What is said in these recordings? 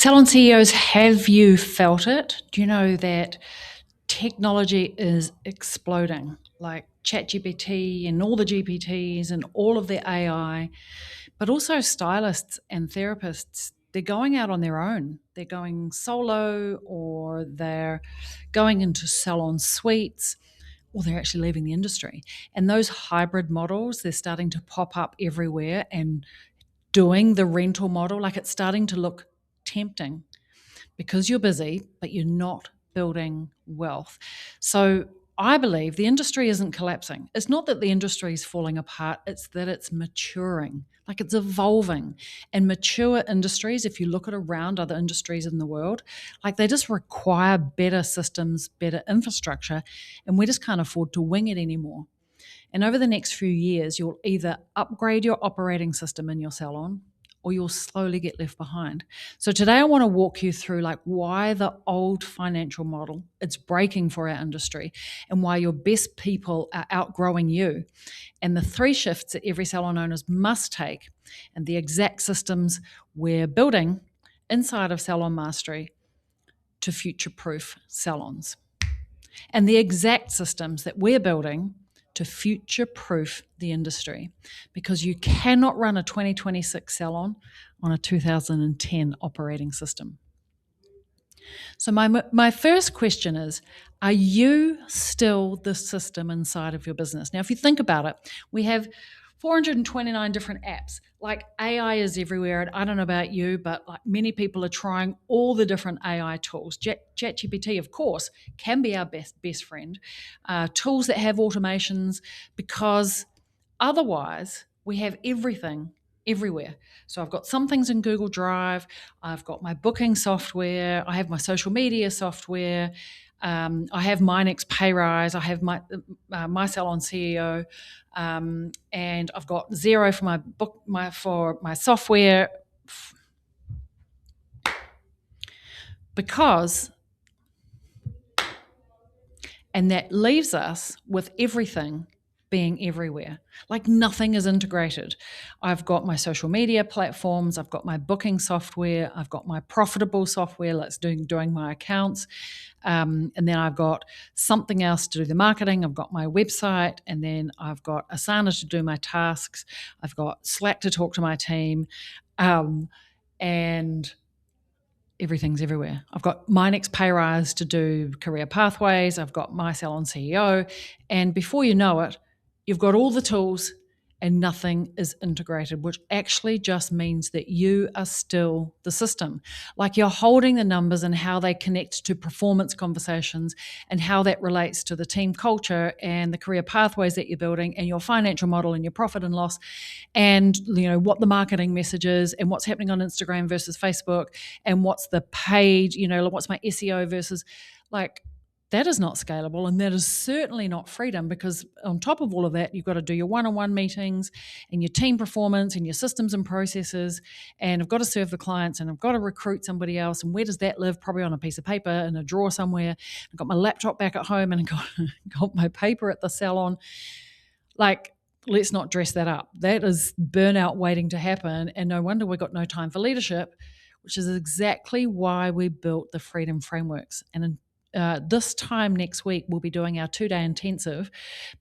Salon CEOs, have you felt it? Do you know that technology is exploding? Like ChatGPT and all the GPTs and all of the AI, but also stylists and therapists, they're going out on their own. They're going solo, or they're going into salon suites, or they're actually leaving the industry. And those hybrid models, they're starting to pop up everywhere, and doing the rental model, like it's starting to look tempting because you're busy, but you're not building wealth. So I believe the industry isn't collapsing. It's not that the industry is falling apart, it's that it's maturing, like it's evolving. And mature industries, if you look at around other industries in the world, like they just require better systems, better infrastructure, and we just can't afford to wing it anymore. And over the next few years, you'll either upgrade your operating system in your salon, or you'll slowly get left behind. So today I want to walk you through like why the old financial model, it's breaking for our industry, and why your best people are outgrowing you, and the 3 shifts that every salon owners must take, and the exact systems we're building inside of Salon Mastery to future-proof salons, and the exact systems that we're building to future-proof the industry, because you cannot run a 2026 salon on a 2010 operating system. So my first question is, are you still the system inside of your business? Now, if you think about it, we have 429 different apps. Like AI is everywhere, and I don't know about you, but like many people are trying all the different AI tools. ChatGPT, of course, can be our best friend. Tools that have automations, because otherwise we have everything everywhere. So I've got some things in Google Drive, I've got my booking software, I have my social media software, I have my next pay rise, I have my Salon CEO, and I've got Xero for my software, because, and that leaves us with everything being everywhere. Like nothing is integrated. I've got my social media platforms, I've got my booking software, I've got my profitable software that's doing my accounts, and then I've got something else to do the marketing, I've got my website, and then I've got Asana to do my tasks, I've got Slack to talk to my team, and everything's everywhere. I've got my next pay rise to do career pathways, I've got my Salon CEO, and before you know it, you've got all the tools and nothing is integrated, which actually just means that you are still the system. Like you're holding the numbers and how they connect to performance conversations, and how that relates to the team culture and the career pathways that you're building, and your financial model and your profit and loss, and what the marketing message is, and what's happening on Instagram versus Facebook, and what's the page, what's my SEO versus, like, that is not scalable, and that is certainly not freedom, because on top of all of that, you've got to do your one-on-one meetings and your team performance and your systems and processes, and I've got to serve the clients, and I've got to recruit somebody else, and where does that live? Probably on a piece of paper in a drawer somewhere. I've got my laptop back at home, and I've got my paper at the salon. Like, let's not dress that up. That is burnout waiting to happen, and no wonder we've got no time for leadership, which is exactly why we built the Freedom Frameworks. And this time next week, we'll be doing our 2-day intensive,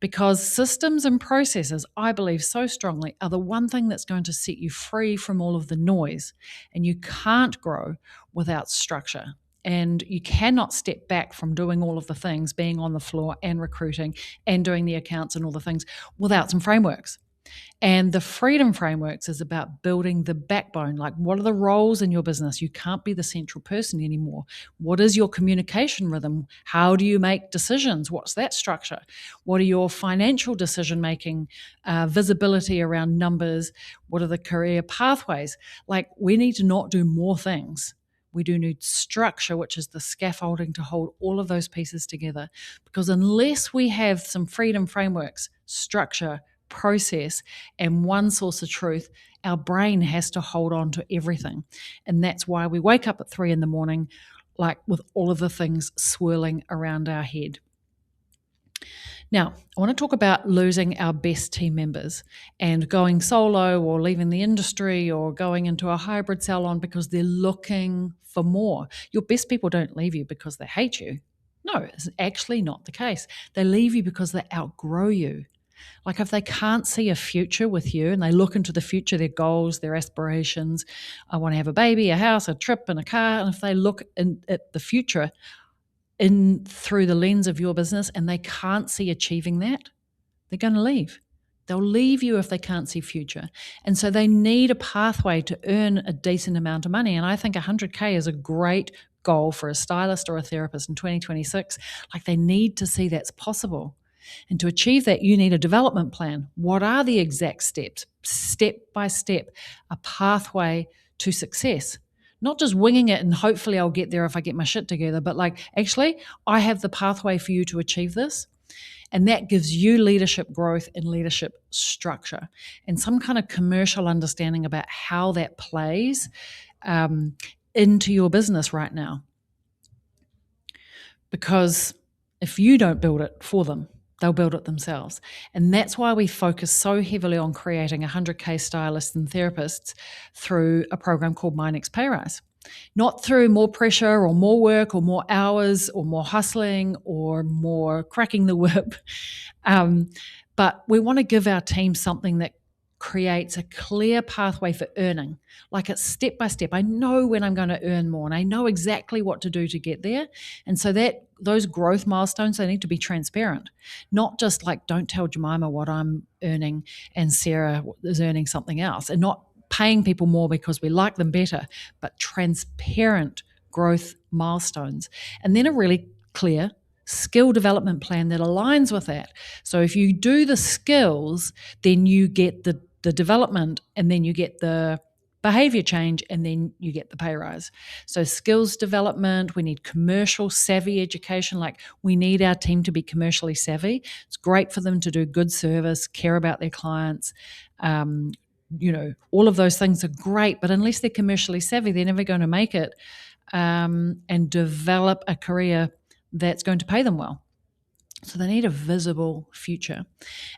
because systems and processes, I believe so strongly, are the one thing that's going to set you free from all of the noise. And you can't grow without structure. And you cannot step back from doing all of the things, being on the floor and recruiting and doing the accounts and all the things, without some frameworks. And the Freedom Frameworks is about building the backbone. Like, what are the roles in your business? You can't be the central person anymore. What is your communication rhythm? How do you make decisions? What's that structure? What are your financial decision-making, visibility around numbers? What are the career pathways? Like, we need to not do more things. We do need structure, which is the scaffolding to hold all of those pieces together. Because unless we have some Freedom Frameworks, structure, process, and one source of truth, our brain has to hold on to everything. And that's why we wake up at 3 a.m, like with all of the things swirling around our head. Now, I want to talk about losing our best team members and going solo or leaving the industry or going into a hybrid salon because they're looking for more. Your best people don't leave you because they hate you. No, it's actually not the case. They leave you because they outgrow you. Like if they can't see a future with you and they look into the future, their goals, their aspirations, I want to have a baby, a house, a trip, and a car. And if they look at the future in through the lens of your business and they can't see achieving that, they're going to leave. They'll leave you if they can't see future. And so they need a pathway to earn a decent amount of money. And I think 100K is a great goal for a stylist or a therapist in 2026. Like they need to see that's possible. And to achieve that, you need a development plan. What are the exact steps, step by step, a pathway to success? Not just winging it and hopefully I'll get there if I get my shit together, but like, actually, I have the pathway for you to achieve this. And that gives you leadership growth and leadership structure and some kind of commercial understanding about how that plays into your business right now. Because if you don't build it for them, they'll build it themselves. And that's why we focus so heavily on creating 100K stylists and therapists through a program called My Next Pay Rise. Not through more pressure or more work or more hours or more hustling or more cracking the whip. But we want to give our team something that creates a clear pathway for earning. Like it's step by step. I know when I'm going to earn more and I know exactly what to do to get there. And so that those growth milestones, they need to be transparent. Not just like, don't tell Jemima what I'm earning and Sarah is earning something else, and not paying people more because we like them better, but transparent growth milestones. And then a really clear skill development plan that aligns with that. So if you do the skills, then you get the development, and then you get the behavior change, and then you get the pay rise. So skills development, we need commercial savvy education. Like we need our team to be commercially savvy. It's great for them to do good service, care about their clients. All of those things are great, but unless they're commercially savvy, they're never going to make it and develop a career that's going to pay them well. So they need a visible future.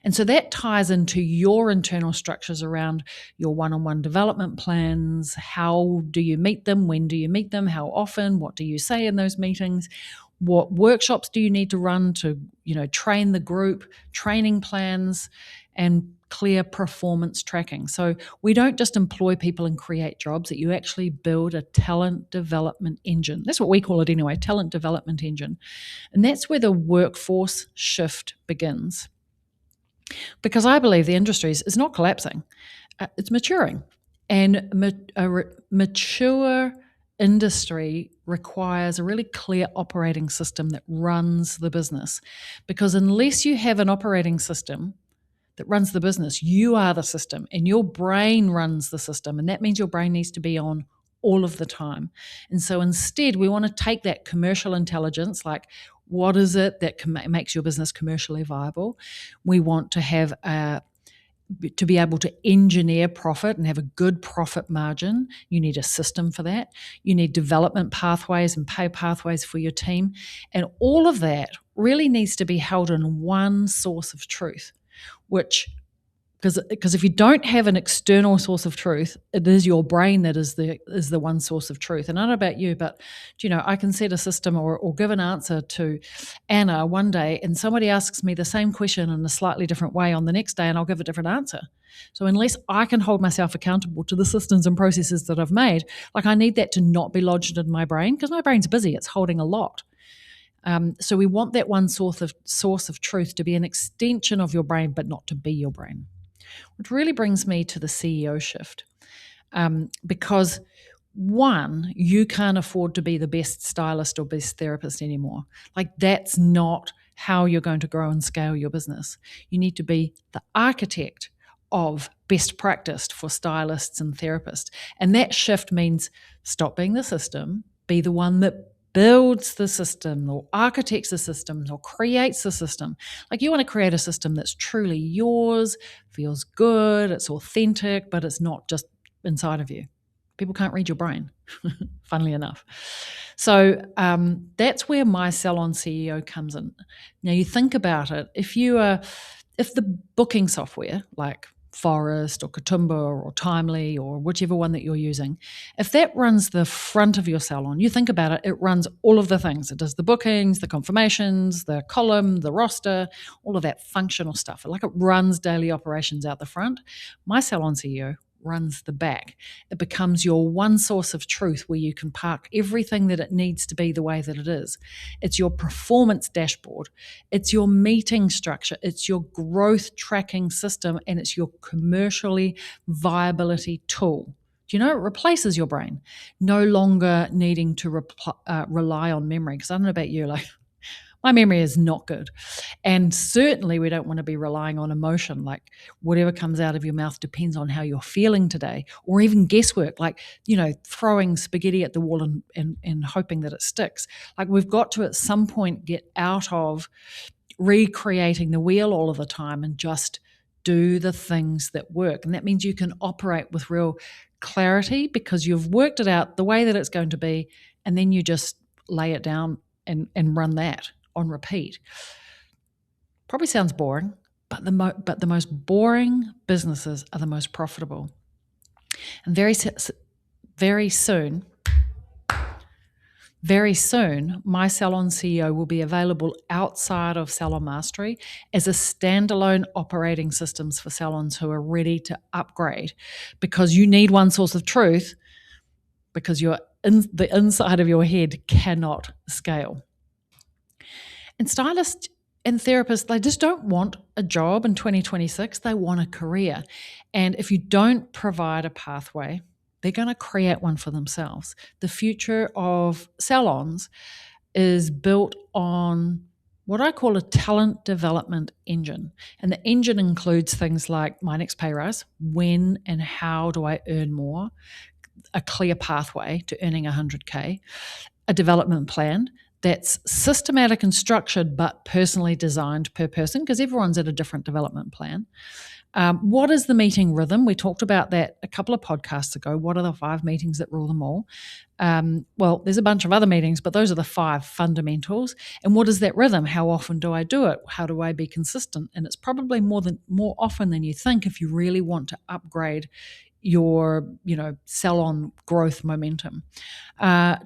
And so that ties into your internal structures around your one-on-one development plans. How do you meet them? When do you meet them? How often? What do you say in those meetings? What workshops do you need to run to, train the group, training plans, and clear performance tracking. So we don't just employ people and create jobs, that you actually build a talent development engine. That's what we call it anyway, talent development engine. And that's where the workforce shift begins. Because I believe the industry is not collapsing, it's maturing. And a mature industry requires a really clear operating system that runs the business. Because unless you have an operating system that runs the business, you are the system, and your brain runs the system. And that means your brain needs to be on all of the time. And so instead, we want to take that commercial intelligence, like what is it that makes your business commercially viable? We want to have to be able to engineer profit and have a good profit margin. You need a system for that. You need development pathways and pay pathways for your team. And all of that really needs to be held in one source of truth, which, because if you don't have an external source of truth, it is your brain that is the one source of truth. And I don't know about you, but I can set a system or give an answer to Anna one day, and somebody asks me the same question in a slightly different way on the next day, and I'll give a different answer. So unless I can hold myself accountable to the systems and processes that I've made, like I need that to not be lodged in my brain, because my brain's busy, it's holding a lot. So we want that one source of truth to be an extension of your brain, but not to be your brain. Which really brings me to the CEO shift. Because one, you can't afford to be the best stylist or best therapist anymore. Like that's not how you're going to grow and scale your business. You need to be the architect of best practice for stylists and therapists. And that shift means stop being the system, be the one that builds the system or architects the system or creates the system. Like you want to create a system that's truly yours, feels good, it's authentic, but it's not just inside of you. People can't read your brain. funnily enough. So that's where my Salon CEO comes in. Now you think about it, if the booking software like Forest or Katoomba or Timely or whichever one that you're using, if that runs the front of your salon, you think about it, it runs all of the things. It does the bookings, the confirmations, the column, the roster, all of that functional stuff. Like it runs daily operations out the front. My salon CEO runs the back. It becomes your one source of truth where you can park everything that it needs to be the way that it is. It's your performance dashboard. It's your meeting structure. It's your growth tracking system, and it's your commercially viability tool. Do you know it replaces your brain? No longer needing to rely on memory. Because I don't know about you, like my memory is not good. And certainly we don't want to be relying on emotion, like whatever comes out of your mouth depends on how you're feeling today, or even guesswork, like, throwing spaghetti at the wall and hoping that it sticks. Like we've got to at some point get out of recreating the wheel all of the time and just do the things that work. And that means you can operate with real clarity because you've worked it out the way that it's going to be, and then you just lay it down and run that on repeat. Probably sounds boring, but the most boring businesses are the most profitable. And very soon, my Salon CEO will be available outside of Salon Mastery as a standalone operating systems for salons who are ready to upgrade, because you need one source of truth, because the inside of your head cannot scale. And stylists and therapists, they just don't want a job in 2026. They want a career. And if you don't provide a pathway, they're going to create one for themselves. The future of salons is built on what I call a talent development engine. And the engine includes things like my next pay rise, when and how do I earn more, a clear pathway to earning 100K, a development plan that's systematic and structured but personally designed per person, because everyone's at a different development plan. What is the meeting rhythm? We talked about that a couple of podcasts ago. What are the 5 meetings that rule them all? Well, there's a bunch of other meetings, but those are the 5 fundamentals. And what is that rhythm? How often do I do it? How do I be consistent? And it's probably more often than you think if you really want to upgrade your salon growth momentum.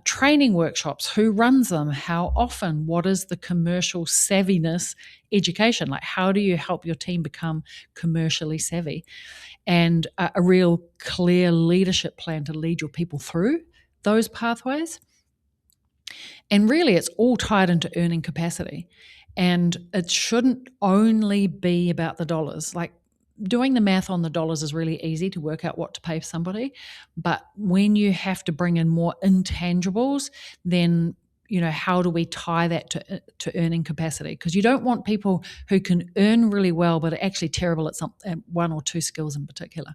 Training workshops, who runs them, how often, what is the commercial savviness education, like how do you help your team become commercially savvy, and a real clear leadership plan to lead your people through those pathways. And really it's all tied into earning capacity, and it shouldn't only be about the dollars. Like doing the math on the dollars is really easy to work out what to pay somebody. But when you have to bring in more intangibles, then, how do we tie that to earning capacity? Because you don't want people who can earn really well but are actually terrible at one or two skills in particular.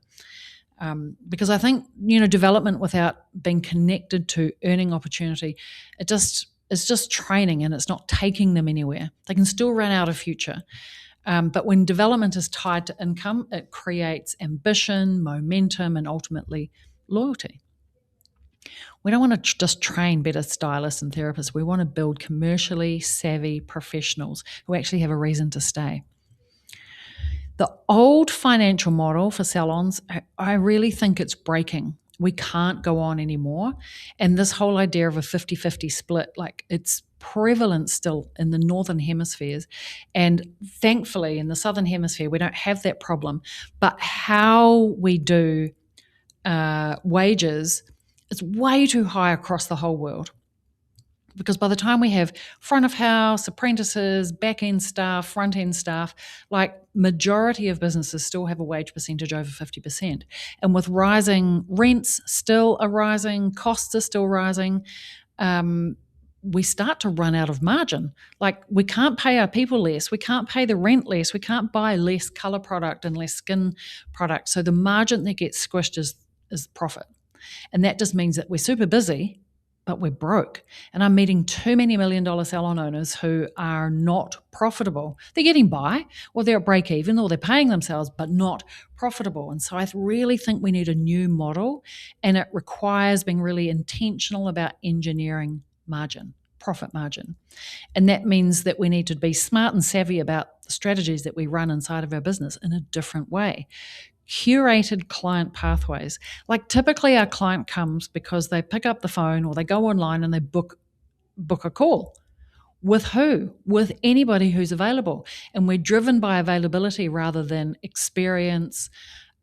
Because I think, development without being connected to earning opportunity, it's just training and it's not taking them anywhere. They can still run out of future. But when development is tied to income, it creates ambition, momentum, and ultimately loyalty. We don't want to just train better stylists and therapists. We want to build commercially savvy professionals who actually have a reason to stay. The old financial model for salons, I really think it's breaking. We can't go on anymore. And this whole idea of a 50-50 split, like it's prevalent still in the northern hemispheres. And thankfully in the southern hemisphere, we don't have that problem. But how we do wages is way too high across the whole world. Because by the time we have front of house, apprentices, back end staff, front end staff, like majority of businesses still have a wage percentage over 50%. And with rising rents still are rising, costs are still rising, we start to run out of margin. Like we can't pay our people less, we can't pay the rent less, we can't buy less color product and less skin product. So the margin that gets squished is profit. And that just means that we're super busy, but we're broke. And I'm meeting too many $1 million salon owners who are not profitable. They're getting by, or they're at break even, or they're paying themselves, but not profitable. And so I really think we need a new model, and it requires being really intentional about engineering margin, profit margin. And that means that we need to be smart and savvy about the strategies that we run inside of our business in a different way. Curated client pathways. Like typically our client comes because they pick up the phone or they go online and they book a call. With who? With anybody who's available. And we're driven by availability rather than experience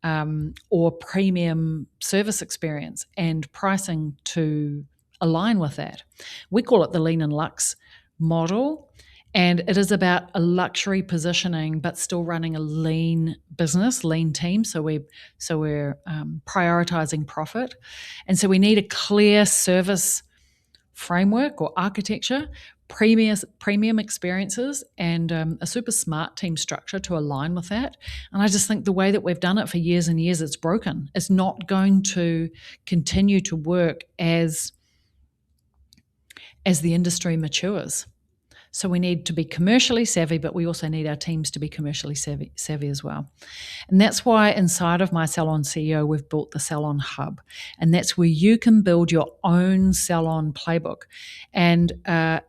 or premium service experience and pricing to align with that. We call it the lean and luxe model. And it is about a luxury positioning, but still running a lean business, lean team. So we're prioritizing profit, and so we need a clear service framework or architecture, premium experiences, and a super smart team structure to align with that. And I just think the way that we've done it for years and years, it's broken. It's not going to continue to work as the industry matures. So we need to be commercially savvy, but we also need our teams to be commercially savvy as well. And that's why inside of my Salon CEO, we've built the Salon Hub. And that's where you can build your own Salon playbook. And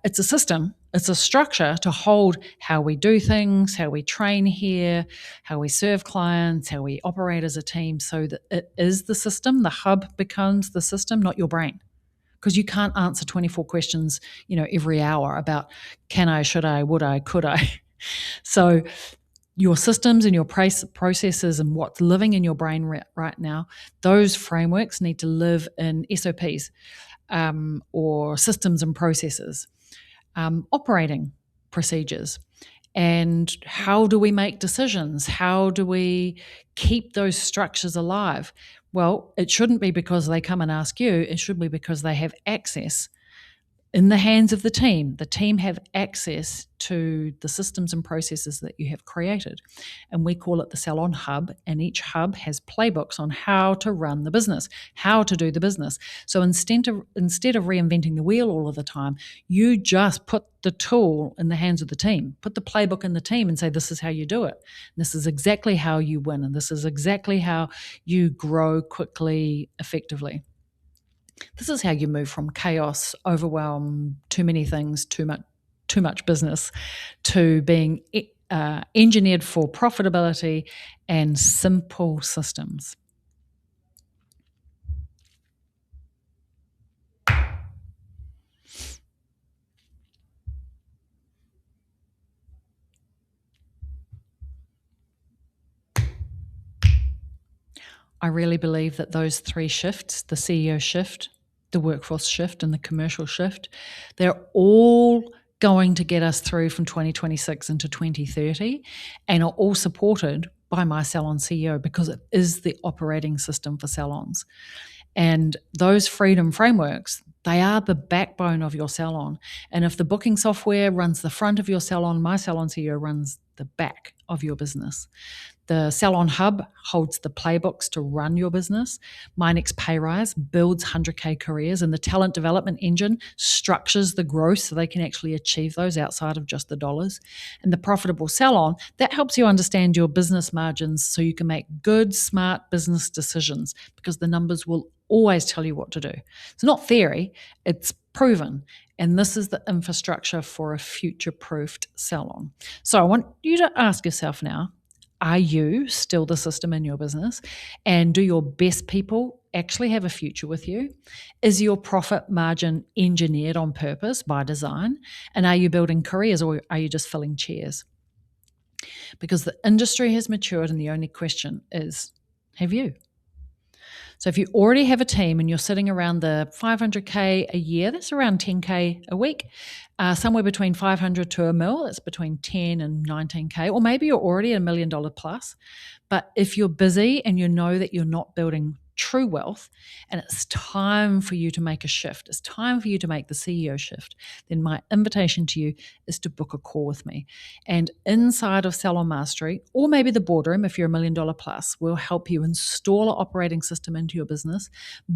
it's a system, it's a structure to hold how we do things, how we train here, how we serve clients, how we operate as a team, so that it is the system. The hub becomes the system, not your brain. Because you can't answer 24 questions, every hour about can I, should I, would I, could I. So your systems and your processes and what's living in your brain right now, those frameworks need to live in SOPs or systems and processes, operating procedures. And how do we make decisions? How do we keep those structures alive? Well, it shouldn't be because they come and ask you. It should be because they have access in the hands of the team. The team have access to the systems and processes that you have created. And we call it the Salon Hub. And each hub has playbooks on how to run the business, how to do the business. So instead of reinventing the wheel all of the time, you just put the tool in the hands of the team, put the playbook in the team and say, this is how you do it. This is exactly how you win. And this is exactly how you grow quickly, effectively. This is how you move from chaos, overwhelm, too many things, too much business, to being engineered for profitability and simple systems. I really believe that those three shifts, the CEO shift, the workforce shift, and the commercial shift, they're all going to get us through from 2026 into 2030 and are all supported by my Salon CEO because it is the operating system for salons. And those freedom frameworks, they are the backbone of your salon. And if the booking software runs the front of your salon, my Salon CEO runs the back of your business. The Salon Hub holds the playbooks to run your business. My Next Pay Rise builds 100K careers, and the talent development engine structures the growth so they can actually achieve those outside of just the dollars. And the Profitable Salon, that helps you understand your business margins so you can make good, smart business decisions because the numbers will always tell you what to do. It's not theory, it's proven. And this is the infrastructure for a future-proofed salon. So I want you to ask yourself now, are you still the system in your business? And do your best people actually have a future with you? Is your profit margin engineered on purpose by design? And are you building careers or are you just filling chairs? Because the industry has matured and the only question is, have you? So if you already have a team and you're sitting around the 500K a year, that's around 10K a week, somewhere between 500 to $1 million, that's between 10 and 19K, or maybe you're already at $1 million plus. But if you're busy and you know that you're not building true wealth, and it's time for you to make a shift, it's time for you to make the CEO shift, then my invitation to you is to book a call with me. And inside of Salon Mastery, or maybe the boardroom, if you're $1 million plus, we'll help you install an operating system into your business,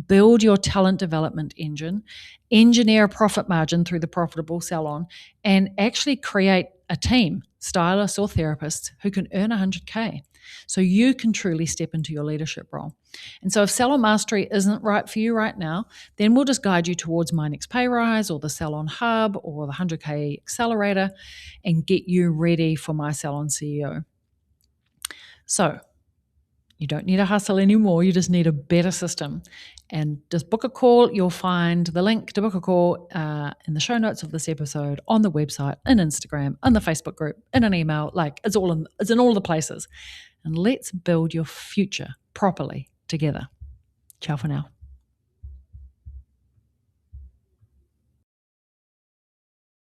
build your talent development engine, engineer a profit margin through the profitable salon, and actually create a team, stylists or therapists, who can earn 100K. So you can truly step into your leadership role. And so if Salon Mastery isn't right for you right now, then we'll just guide you towards My Next Pay Rise or the Salon Hub or the 100K Accelerator and get you ready for My Salon CEO. So you don't need a hustle anymore. You just need a better system. And just book a call. You'll find the link to book a call in the show notes of this episode, on the website, in Instagram, in the Facebook group, in an email. Like it's in all the places. And let's build your future properly together. Ciao for now.